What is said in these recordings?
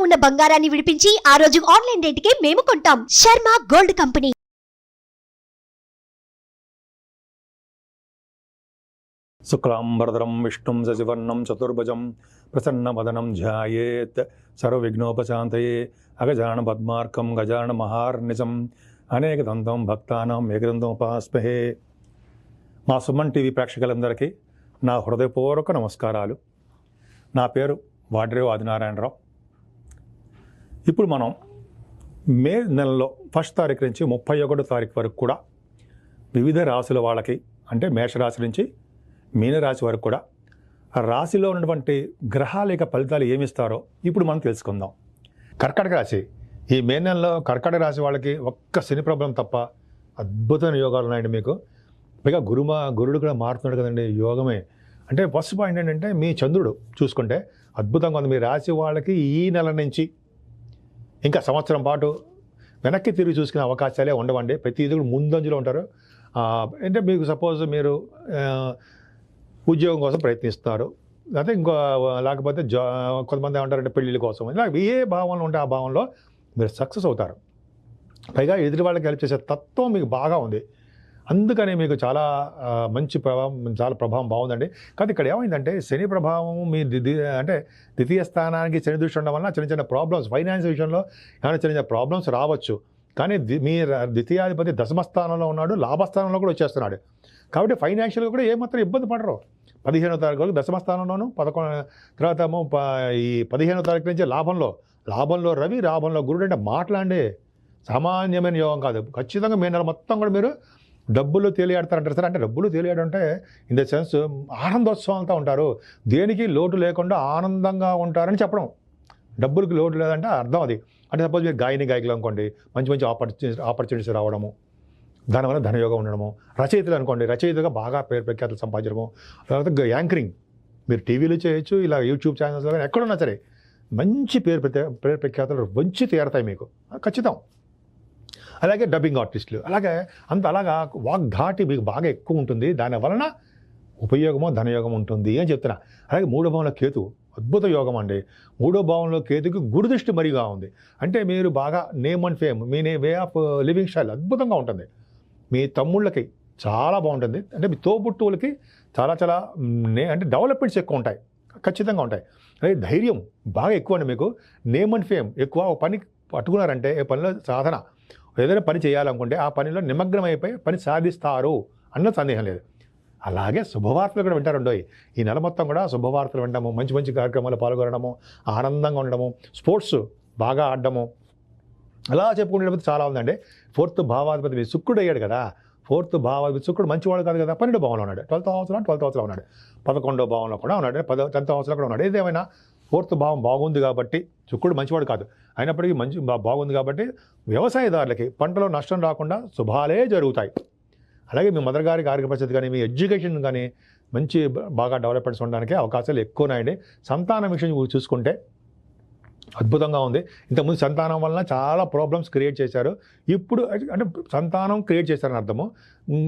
ఉన్న బంగారాన్ని విడిపించి ఆ రోజు ఆన్లైన్ రేటుకే మేము కొంటాం. Sharma gold company. శుక్లాంబరధరం విష్ణుం శశివర్ణం చతుర్భుజం ప్రసన్నవదనం ధ్యాయేత్ సర్వవిఘ్నోపశాంతయే అగజాన పద్మార్కం గజాన మహార్నిశం అనేకదంతం భక్తానాం ఏకదంతం ఉపాస్మహే. మా సుమన్ టీవీ ప్రేక్షకులందరికీ నా హృదయపూర్వక నమస్కారాలు. నా పేరు వాడ్రేవు ఆదినారాయణరావు. ఇప్పుడు మనం మే నెలలో 1 తారీఖు నుంచి 31 తారీఖు వరకు కూడా వివిధ రాశుల వాళ్ళకి, అంటే మేషరాశి నుంచి మీనరాశి వరకు కూడా ఆ రాశిలో ఉన్నటువంటి గ్రహాల యొక్క ఫలితాలు ఏమిస్తారో ఇప్పుడు మనం తెలుసుకుందాం. కర్కాటక రాశి, ఈ మే నెలలో కర్కాటక రాశి వాళ్ళకి ఒక్క శని ప్రాబ్లం తప్ప అద్భుతమైన యోగాలు ఉన్నాయండి మీకు. పైగా గురుడు కూడా మారుతున్నాడు కదండి, యోగమే. అంటే ఫస్ట్ పాయింట్ ఏంటంటే మీ చంద్రుడు చూసుకుంటే అద్భుతంగా ఉంది. మీ రాశి వాళ్ళకి ఈ నెల నుంచి ఇంకా సంవత్సరం పాటు వెనక్కి తిరిగి చూసుకునే అవకాశాలే ఉండవండి. ప్రతి ఇది కూడా ముందంజలో ఉంటారు. అంటే మీకు సపోజ్ మీరు ఉద్యోగం కోసం ప్రయత్నిస్తారు, అయితే ఇంకో లేకపోతే కొంతమంది ఏమంటారంటే పెళ్ళిళ్ళ కోసం, ఇలా ఏ భావంలో ఉంటే ఆ భావంలో మీరు సక్సెస్ అవుతారు. పైగా ఎదుటి వాళ్ళకి హెల్ప్ చేసే తత్వం మీకు బాగా ఉంది. అందుకని మీకు చాలా మంచి ప్రభావం బాగుందండి. కానీ ఇక్కడ ఏమైందంటే శని ప్రభావం మీ అంటే ద్వితీయ స్థానానికి శని దృష్టి ఉండడం వల్ల చిన్న చిన్న ప్రాబ్లమ్స్, ఫైనాన్స్ విషయంలో ఏమైనా చిన్న చిన్న ప్రాబ్లమ్స్ రావచ్చు. కానీ మీ ద్వితీయాధిపతి దశమ స్థానంలో ఉన్నాడు, లాభస్థానంలో కూడా వచ్చేస్తున్నాడు. కాబట్టి ఫైనాన్షియల్గా కూడా ఏమాత్రం ఇబ్బంది పడరు. 15వ తారీఖు వరకు దశమ స్థానంలోను, 11 తర్వాత ఈ 15వ తారీఖు నుంచి లాభంలో రవి, లాభంలో గురుడు. అంటే మాట్లాడే సామాన్యమైన యోగం కాదు. ఖచ్చితంగా మీ నెల మొత్తం కూడా మీరు డబ్బులు తేలియాడతారంటారు సార్. అంటే డబ్బులు తేలియాడంటే ఇన్ ద సెన్స్ ఆనందోత్సవంతో ఉంటారు, దేనికి లోటు లేకుండా ఆనందంగా ఉంటారని చెప్పడం. డబ్బులకి లోటు లేదంటే అర్థం అది. అంటే సపోజ్ మీరు గాయకులు అనుకోండి, మంచి మంచి ఆపర్చునిటీస్ రావడము, దానివల్ల ధనయోగం ఉండడము. రచయితలు అనుకోండి, రచయితగా బాగా పేరు ప్రఖ్యాతులు సంపాదించడము. తర్వాత యాంకరింగ్ మీరు టీవీలో చేయొచ్చు, ఇలా యూట్యూబ్ ఛానల్స్లో కానీ ఎక్కడున్నా సరే మంచి పేరు ప్రఖ్యాతులు వంచి తీరతాయి మీకు ఖచ్చితం. అలాగే డబ్బింగ్ ఆర్టిస్టులు, అలాగా వాగ్ధాటి మీకు బాగా ఎక్కువ ఉంటుంది. దాని వలన ఉపయోగమో ధనయోగం ఉంటుంది అని చెప్తున్నా. అలాగే 3వ భావంలో కేతు అద్భుత యోగం అండి. 3వ భావంలో కేతుకి గురుదృష్టి మరిగా ఉంది. అంటే మీరు బాగా name and fame, me way of living style అద్భుతంగా ఉంటుంది. మీ తమ్ముళ్ళకి చాలా బాగుంటుంది. అంటే మీ తోబుట్టువులకి చాలా అంటే డెవలప్మెంట్స్ ఎక్కువ ఉంటాయి, ఖచ్చితంగా ఉంటాయి. అలాగే ధైర్యం బాగా ఎక్కువ అండి మీకు. నేమ్ అండ్ ఫేమ్ ఎక్కువ. ఒక పని పట్టుకున్నారంటే ఏ పనిలో సాధన, ఏదైనా పని చేయాలనుకుంటే ఆ పనిలో నిమగ్నం అయిపోయి పని సాధిస్తారు అన్న సందేహం లేదు. అలాగే శుభవార్తలు కూడా వింటారండో. ఈ నెల మొత్తం కూడా శుభవార్తలు వినడము, మంచి మంచి కార్యక్రమాలు పాల్గొనడము, ఆనందంగా ఉండడము, స్పోర్ట్స్ బాగా ఆడడము, అలా చెప్పుకునేటప్పుడు చాలా ఉందండి. 4th భావాధిపతి శుక్రుడు అయ్యాడు కదా. 4th భావాధిపతి శుక్రుడు మంచివాడు కాదు కదా, 12వ భావంలో ఉన్నాడు. 12th హౌస్లో ఉన్నాడు, 11వ భావంలో కూడా ఉన్నాడు, 10th హౌస్లో కూడా ఉన్నాడు. ఏదేమైనా 4th భావం బాగుంది కాబట్టి, శుక్రుడు మంచివాడు కాదు అయినప్పటికీ బాగుంది కాబట్టి వ్యవసాయదారులకి పంటలో నష్టం రాకుండా శుభాలే జరుగుతాయి. అలాగే మీ మదర్ గారికి ఆరోగ్య పరిస్థితి కానీ, మీ ఎడ్యుకేషన్ కానీ మంచి బాగా డెవలప్మెంట్స్ ఉండడానికి అవకాశాలు ఎక్కువ ఉన్నాయండి. సంతానం విషయం చూసుకుంటే అద్భుతంగా ఉంది. ఇంతకుముందు సంతానం వలన చాలా ప్రాబ్లమ్స్ క్రియేట్ చేశారు. ఇప్పుడు అంటే సంతానం క్రియేట్ చేశారని అర్థము.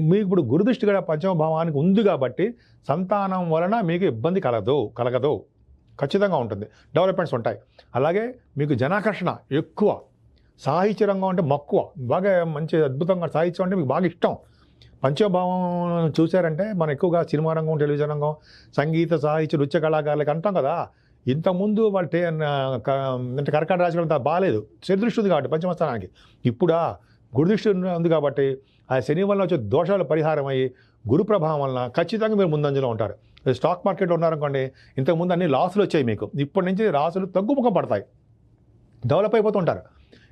మీకు ఇప్పుడు గురుదృష్టి కూడా 5వ భావానికి ఉంది కాబట్టి సంతానం వలన మీకు ఇబ్బంది కలగదు, ఖచ్చితంగా ఉంటుంది. డెవలప్మెంట్స్ ఉంటాయి. అలాగే మీకు జనాకర్షణ ఎక్కువ, సాహిత్య రంగం అంటే మక్కువ, బాగా మంచి అద్భుతంగా సాహిత్యం అంటే మీకు బాగా ఇష్టం. 5వ భావం చూశారంటే మనం ఎక్కువగా సినిమా రంగం, టెలివిజన్ రంగం, సంగీత, సాహిత్య, నృత్య కళాకారులకి అంటాం కదా. ఇంతకుముందు వాళ్ళు అంటే కర్కాటక రాశి అంతా బాగాలేదు, శనిదృష్టి ఉంది కాబట్టి 5వ స్థానానికి. ఇప్పుడు గురుదృష్టి ఉంది కాబట్టి ఆ శని వల్ల వచ్చే దోషాలు పరిహారం అయ్యి గురు ప్రభావం వలన ఖచ్చితంగా మీరు ముందంజలో ఉంటారు. స్టాక్ మార్కెట్లో ఉన్నారనుకోండి, ఇంతకుముందు అన్ని లాసులు వచ్చాయి మీకు, ఇప్పటి నుంచి రాసులు తగ్గుముఖం పడతాయి, డెవలప్ అయిపోతుంటారు.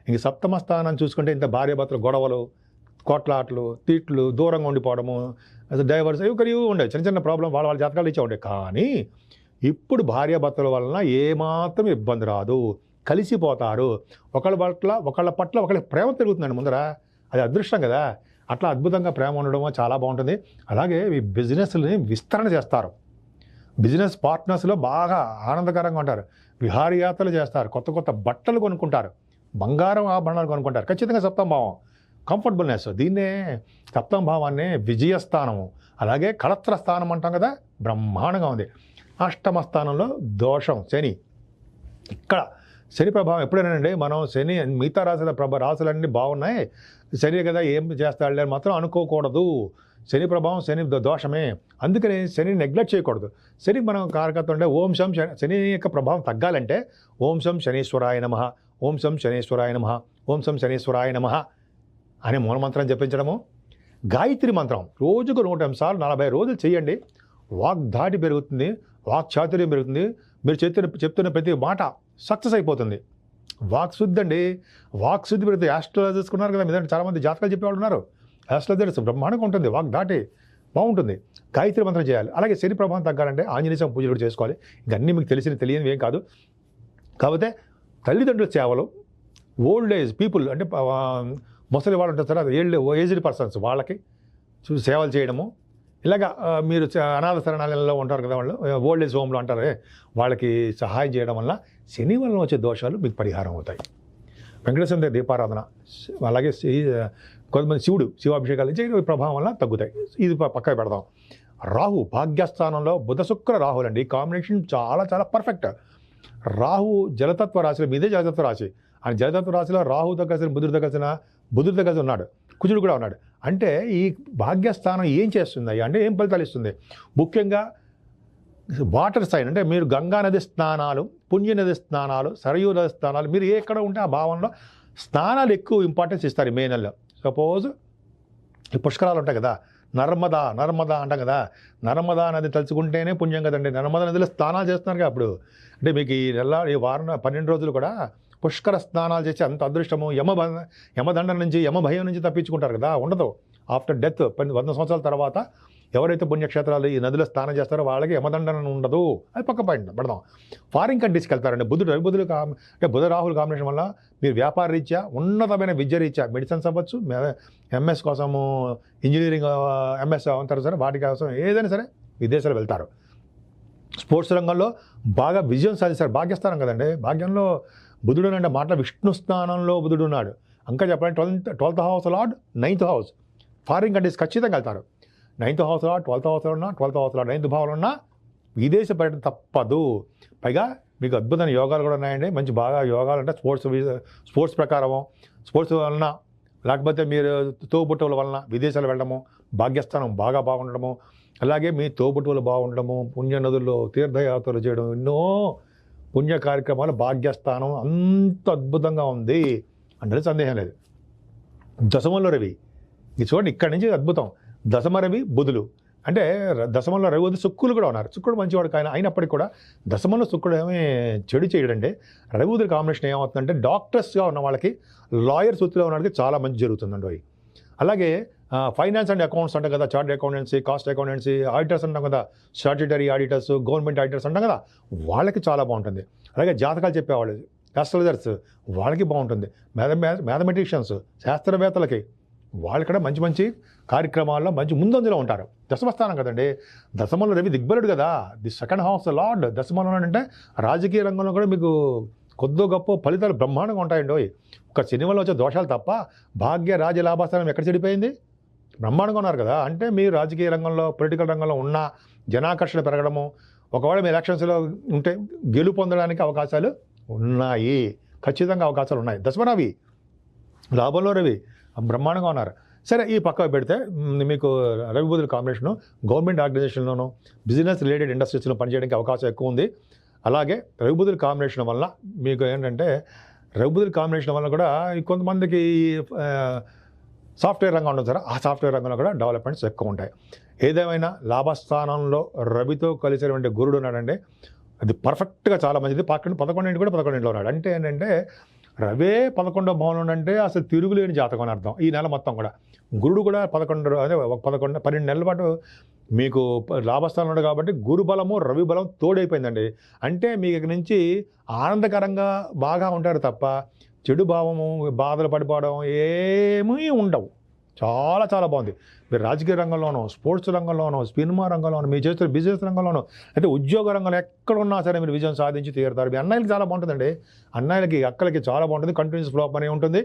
ఇంక 7వ స్థానం చూసుకుంటే ఇంత భార్యాభర్తలు గొడవలు, కొట్లాట్లు, తిట్లు, దూరంగా ఉండిపోవడము, డైవర్స్ ఇవి ఉండేవి. చిన్న ప్రాబ్లం వాళ్ళ జాతకాలు ఇచ్చే ఉండే. కానీ ఇప్పుడు భార్యాభర్తల వలన ఏమాత్రం ఇబ్బంది రాదు, కలిసిపోతారు. ఒకళ్ళ పట్ల ఒకళ్ళ ప్రేమ పెరుగుతుందండి ముందర, అది అదృష్టం కదా. అట్లా అద్భుతంగా ప్రేమ ఉండడం చాలా బాగుంటుంది. అలాగే ఈ బిజినెస్ని విస్తరణ చేస్తారు, బిజినెస్ పార్ట్నర్స్లో బాగా ఆనందకరంగా ఉంటారు, విహారయాత్రలు చేస్తారు, కొత్త బట్టలు కొనుక్కుంటారు, బంగారం ఆభరణాలు కొనుక్కుంటారు. ఖచ్చితంగా 7వ భావం కంఫర్టబుల్నెస్, దీన్నే 7వ భావాన్ని విజయస్థానము, అలాగే కళత్ర స్థానం అంటాం కదా, బ్రహ్మాండంగా ఉంది. 8వ స్థానంలో దోషం శని, ఇక్కడ శని ప్రభావం ఎప్పుడైనానండి మనం శని మిగతా రాశులన్నీ బాగున్నాయి, శని కదా ఏం చేస్తాడులే అని మాత్రం అనుకోకూడదు. శని ప్రభావం శని దోషమే, అందుకని శని నెగ్లెక్ట్ చేయకూడదు. శని మనం కారకత్వం అంటే ఓం శం శని యొక్క ప్రభావం తగ్గాలంటే ఓం శం శనీశ్వరాయ నమః, ఓం శం శనీశ్వరాయ నమః, ఓం శం శనీశ్వరాయ నమః అనే మూలమంత్రం జపించడము. గాయత్రి మంత్రం రోజుకు 100 సార్లు 40 రోజులు చేయండి. వాక్ ధాటి పెరుగుతుంది, వాక్ చాతుర్యం పెరుగుతుంది. మీరు చెప్తున్న ప్రతి మాట సక్సెస్ అయిపోతుంది. వాక్ శుద్ధి అండి, వాక్ శుద్ధి పెరుగుతుంది. ఆస్ట్రాలజర్స్ ఉన్నారు కదా, మీద చాలామంది జాతకాలు చెప్పేవాళ్ళు ఉన్నారు. ఆస్ట్రాలజర్స్ బ్రహ్మాండంగా ఉంటుంది, వాక్ ధాటి బాగుంటుంది. గాయత్రి మంత్రం చేయాలి. అలాగే శని ప్రభావం తగ్గాలంటే ఆంజనేయ స్వామి పూజలు కూడా చేసుకోవాలి. ఇంక అన్నీ మీకు తెలియనివి ఏం కాదు. కాకపోతే తల్లిదండ్రుల సేవలు, ఓల్డ్ ఏజ్ పీపుల్ అంటే ముసలి వాళ్ళు ఉంటారు సార్, ఏజ్డ్ పర్సన్స్, వాళ్ళకి సేవలు చేయడము. ఇలాగా మీరు అనాథ శరణాలయంలో ఉంటారు కదా, వాళ్ళు ఓల్డ్ ఏజ్ హోమ్లో అంటారు, వాళ్ళకి సహాయం చేయడం వల్ల శని వల్ల వచ్చే దోషాలు మీకు పరిహారం అవుతాయి. వెంకటేశ్వర దేవ దీపారాధన, అలాగే కొంతమంది శివాభిషేకాలు చేయడం ప్రభావం వల్ల తగ్గుతాయి. ఇది పక్కన పెడదాం. రాహు భాగ్యస్థానంలో బుధ శుక్ర రాహులండి, ఈ కాంబినేషన్ చాలా చాలా పర్ఫెక్ట్. రాహు జలతత్వ రాశిలో, మీదే జలతత్వ రాశి, ఆ జలతత్వ రాశిలో రాహుతో కలిసిన బుధుడితో కలిసి ఉన్నాడు, కుజుడు కూడా ఉన్నాడు. అంటే ఈ భాగ్యస్థానం ఏం చేస్తుంది అంటే ఏం ఫలితాలు ఇస్తుంది? ముఖ్యంగా వాటర్ సైన్ అంటే మీరు గంగా నది స్నానాలు, పుణ్య నది స్నానాలు, సరయూ నది స్నానాలు, మీరు ఎక్కడ ఉంటే ఆ భావంలో స్నానాలు ఎక్కువ ఇంపార్టెన్స్ ఇస్తారు. మే నెలలో సపోజ్ ఈ పుష్కరాలు ఉంటాయి కదా, నర్మదా అంటాం కదా, నర్మదా నది తలుచుకుంటేనే పుణ్యం కదండి. నర్మదా నదిలో స్నానాలు చేస్తున్నారు కదా అప్పుడు. అంటే మీకు ఈ నెల ఈ వారం 12 రోజులు కూడా పుష్కర స్నానాలు చేసి అంత అదృష్టము, యమదండం నుంచి, యమభయం నుంచి తప్పించుకుంటారు కదా, ఉండదు. ఆఫ్టర్ డెత్ 100 సంవత్సరాల తర్వాత ఎవరైతే పుణ్యక్షేత్రాలు ఈ నదిలో స్నానం చేస్తారో వాళ్ళకి యమదండన ఉండదు. అది పక్క పాయింట్ పెడదాం. ఫారిన్ కంట్రీస్కి వెళ్తారండి. రవిబుధులు అంటే బుధ రాహుల్ కాంబినేషన్ వల్ల మీరు వ్యాపార రీత్యా, ఉన్నతమైన విద్య రీత్యా, మెడిసిన్స్ అవ్వచ్చు, ఎంఎస్ కోసము, ఇంజనీరింగ్ ఎంఎస్ అంటారు సరే, వాటి కోసం ఏదైనా సరే విదేశాలు వెళ్తారు. స్పోర్ట్స్ రంగంలో బాగా విజయం సాధిస్తారు. భాగ్యస్థానం కదండి, భాగ్యంలో బుధుడు అంటే మాటల విష్ణు స్థానంలో బుధుడు ఉన్నాడు. ఇంకా చెప్పాలంటే 12th house lord 9th house. Foreign countries ఖచ్చితంగా వెళ్తారు. 9th హౌస్ లార్డ్ 12th హౌస్లో ఉన్నా, 12th హౌస్ లార్డ్ 9th భావంలో ఉన్నా విదేశ పర్యటన తప్పదు. పైగా మీకు అద్భుతమైన యోగాలు కూడా ఉన్నాయండి. మంచి బాగా యోగాలు అంటే స్పోర్ట్స్ ప్రకారము, స్పోర్ట్స్ వలన, లేకపోతే మీరు తోబుట్టువుల వలన విదేశాలు వెళ్ళడము, భాగ్యస్థానం బాగా బాగుండడము, అలాగే మీ తోబుట్టువులు బాగుండడము, పుణ్య నదుల్లో తీర్థయాత్రలు చేయడం, ఎన్నో పుణ్య కార్యక్రమాలు, భాగ్యస్థానం అంత అద్భుతంగా ఉంది అంటే సందేహం లేదు. దశమంలో రవి, ఇది చూడండి, ఇక్కడి నుంచి అద్భుతం. దశమ రవి బుధులు అంటే దశమంలో రవి వద్ద శుక్రులు కూడా ఉన్నారు. శుక్రుడు మంచివాడు కానీ అయినప్పటికీ కూడా దశమంలో శుక్రుడు ఏమీ చెడు చేయడంటే రవి బుధుల కాంబినేషన్ ఏమవుతుందంటే డాక్టర్స్గా ఉన్న వాళ్ళకి, లాయర్స్ వృత్తిలో ఉన్న వాళ్ళకి చాలా మంచి జరుగుతుందండి. అలాగే ఫైనాన్స్ అండ్ అకౌంట్స్ అంటాం కదా, chart accountancy, cost accountancy, auditors అంటాం కదా, స్టాట్యూటరీ ఆడిటర్స్, గవర్నమెంట్ ఆడిటర్స్ అంటాం కదా, వాళ్ళకి చాలా బాగుంటుంది. అలాగే జాతకాలు చెప్పేవాళ్ళు, ఆస్ట్రాలజర్స్, వాళ్ళకి బాగుంటుంది. మ్యాథమెటిషియన్స్, శాస్త్రవేత్తలకి, వాళ్ళు కూడా మంచి మంచి కార్యక్రమాల్లో మంచి ముందంజలో ఉంటారు. దశమస్థానం కదండి, దశమంలో రవి దిగ్బలుడు కదా, ది సెకండ్ హౌస్ లార్డ్ దశమంలో అంటే రాజకీయ రంగంలో కూడా మీకు కొద్దో గొప్ప ఫలితాలు బ్రహ్మాండంగా ఉంటాయండి. ఒక శని వల్ల వచ్చే దోషాలు తప్ప భాగ్య రాజ్య లాభస్థానం ఎక్కడ చెడిపోయింది? బ్రహ్మాండంగా ఉన్నారు కదా. అంటే మీరు రాజకీయ రంగంలో, పొలిటికల్ రంగంలో ఉన్న జనాకర్షణ పెరగడము, ఒకవేళ మీ ఎలక్షన్స్లో ఉంటే గెలుపొందడానికి అవకాశాలు ఉన్నాయి, ఖచ్చితంగా అవకాశాలు ఉన్నాయి. దశమ రవి, లాభంలో రవి బ్రహ్మాండంగా ఉన్నారు. సరే, ఈ పక్కకు పెడితే మీకు రవి బుధుల కాంబినేషను గవర్నమెంట్ ఆర్గనైజేషన్లోనూ, బిజినెస్ రిలేటెడ్ ఇండస్ట్రీస్లో పనిచేయడానికి అవకాశం ఎక్కువ ఉంది. అలాగే రవి బుధుల కాంబినేషన్ వల్ల మీకు ఏంటంటే, రవి బుధుల కాంబినేషన్ వల్ల కూడా కొంతమందికి సాఫ్ట్వేర్ రంగం ఉంటుంది సార్, ఆ సాఫ్ట్వేర్ రంగంలో కూడా డెవలప్మెంట్స్ ఎక్కువ ఉంటాయి. ఏదేమైనా లాభస్థానంలో రవితో కలిసినటువంటి గురుడు ఉన్నాడండి, అది పర్ఫెక్ట్గా చాలా మంచిది. 11 కూడా 11 ఉన్నాడు. అంటే ఏంటంటే రవే 11వ భావంలో అంటే అసలు తిరుగులేని జాతకం అని అర్థం. ఈ నెల మొత్తం కూడా గురుడు కూడా 12 నెలల పాటు మీకు లాభస్థానంలో ఉన్నాడు కాబట్టి గురు బలము రవి బలం తోడైపోయిందండి. అంటే మీకు ఇక నుంచి ఆనందకరంగా బాగా ఉంటారు తప్ప చెడు భావము, బాధలు పడిపోవడం ఏమీ ఉండవు. చాలా చాలా బాగుంది. మీరు రాజకీయ రంగంలోనూ, స్పోర్ట్స్ రంగంలోనూ, సినిమా రంగంలోనూ, మీరు చేస్తున్న బిజినెస్ రంగంలోనూ, అయితే ఉద్యోగ రంగంలో ఎక్కడ ఉన్నా సరే మీరు విజయం సాధించి తీరుతారు. మీ అన్నయ్యలకి చాలా బాగుంటుందండి, అన్నయ్యలకి అక్కలకి చాలా బాగుంటుంది. కంటిన్యూస్ ఫ్లో అనే ఉంటుంది.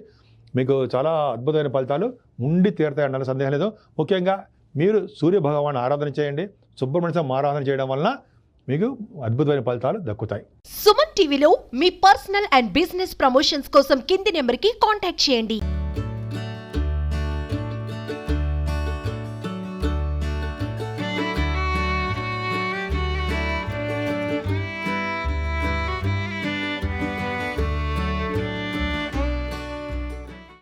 మీకు చాలా అద్భుతమైన ఫలితాలు ఉండి తీరుతాయి అన్న సందేహం లేదు. ముఖ్యంగా మీరు సూర్య భగవాన్ ఆరాధన చేయండి. సుబ్రహ్మణ్య స్వామి ఆరాధన చేయడం వలన మీకు అద్భుతమైన ఫలితాలు దక్కుతాయి. సుమన్ టీవీలో మీ పర్సనల్ అండ్ బిజినెస్ ప్రమోషన్స్ కోసం కింది నెంబర్కి కాంటాక్ట్ చేయండి.